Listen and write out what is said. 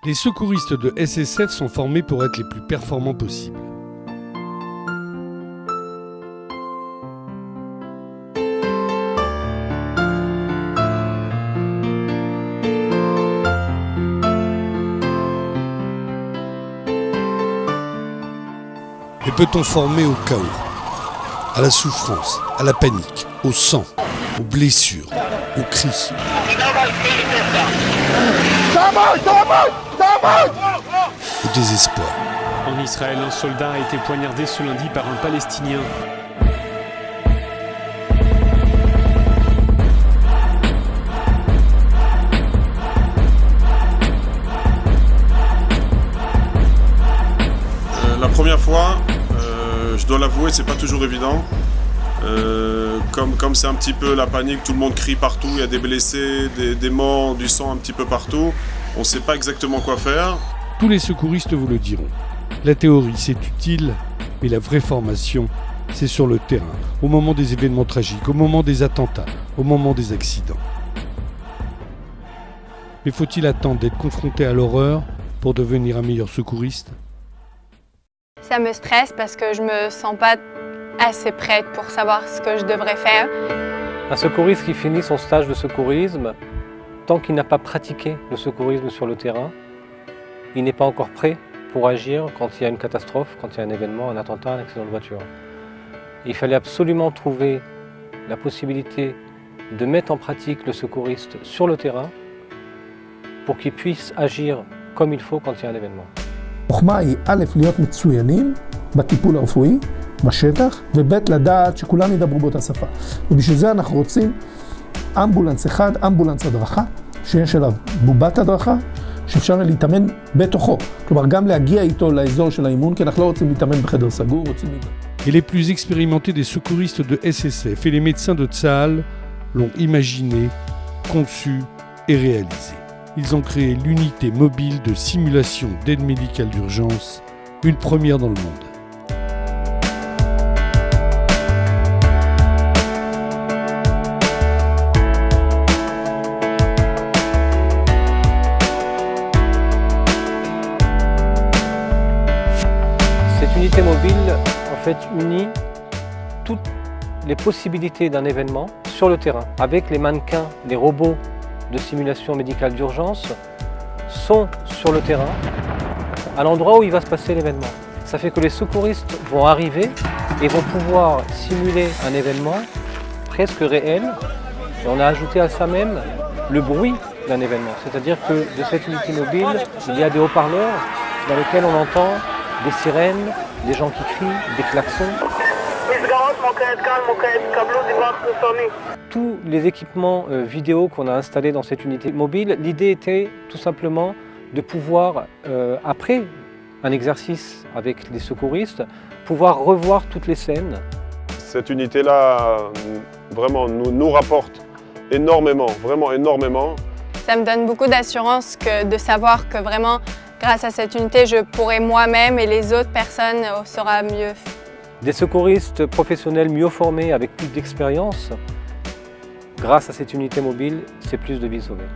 Les secouristes de SSF sont formés pour être les plus performants possibles. Les peut-on former au chaos, à la souffrance, à la panique, au sang, aux blessures, aux cris. Au désespoir. En Israël, un soldat a été poignardé ce lundi par un Palestinien. La première fois, je dois l'avouer, c'est pas toujours évident. Comme c'est un petit peu la panique, tout le monde crie partout, il y a des blessés, des morts, du sang un petit peu partout. On ne sait pas exactement quoi faire. Tous les secouristes vous le diront. La théorie, c'est utile, mais la vraie formation, c'est sur le terrain, au moment des événements tragiques, au moment des attentats, au moment des accidents. Mais faut-il attendre d'être confronté à l'horreur pour devenir un meilleur secouriste ? Ça me stresse parce que je me sens pas assez prête pour savoir ce que je devrais faire. Un secouriste qui finit son stage de secourisme, tant qu'il n'a pas pratiqué le secourisme sur le terrain, il n'est pas encore prêt pour agir quand il y a une catastrophe, quand il y a un événement, un attentat, un accident de voiture. Il fallait absolument trouver la possibilité de mettre en pratique le secouriste sur le terrain pour qu'il puisse agir comme il faut quand il y a un événement. החוכמה היא א', להיות מצוינים בטיפול הרפואי, בשטח, וב', לדעת שכולם ידברו באותה שפה. ובשביל זה אנחנו רוצים אמבולנס אחד, אמבולנס הדרכה, שיש עליו בובת הדרכה, שאפשר להתאמן בתוכו. כלומר, גם להגיע איתו לאזור של האימון, כי אנחנו לא רוצים להתאמן בחדר סגור, רוצים להתאמן. Et les plus expérimentés des secouristes de SSF et les médecins de Tsahal l'ont imaginé, conçu et réalisé. Ils ont créé l'unité mobile de simulation d'aide médicale d'urgence, une première dans le monde. Cette unité mobile, en fait, unit toutes les possibilités d'un événement sur le terrain, avec les mannequins, les robots de simulation médicale d'urgence sont sur le terrain, à l'endroit où il va se passer l'événement. Ça fait que les secouristes vont arriver et vont pouvoir simuler un événement presque réel. Et on a ajouté à ça même le bruit d'un événement. C'est-à-dire que de cette unité mobile, il y a des haut-parleurs dans lesquels on entend des sirènes, des gens qui crient, des klaxons. Tous les équipements vidéo qu'on a installés dans cette unité mobile, l'idée était tout simplement de pouvoir, après un exercice avec les secouristes, pouvoir revoir toutes les scènes. Cette unité-là, vraiment, nous rapporte énormément, vraiment énormément. Ça me donne beaucoup d'assurance de savoir que vraiment, grâce à cette unité, je pourrai moi-même et les autres personnes sera mieux. Des secouristes professionnels mieux formés avec plus d'expérience, grâce à cette unité mobile, c'est plus de vies sauvées.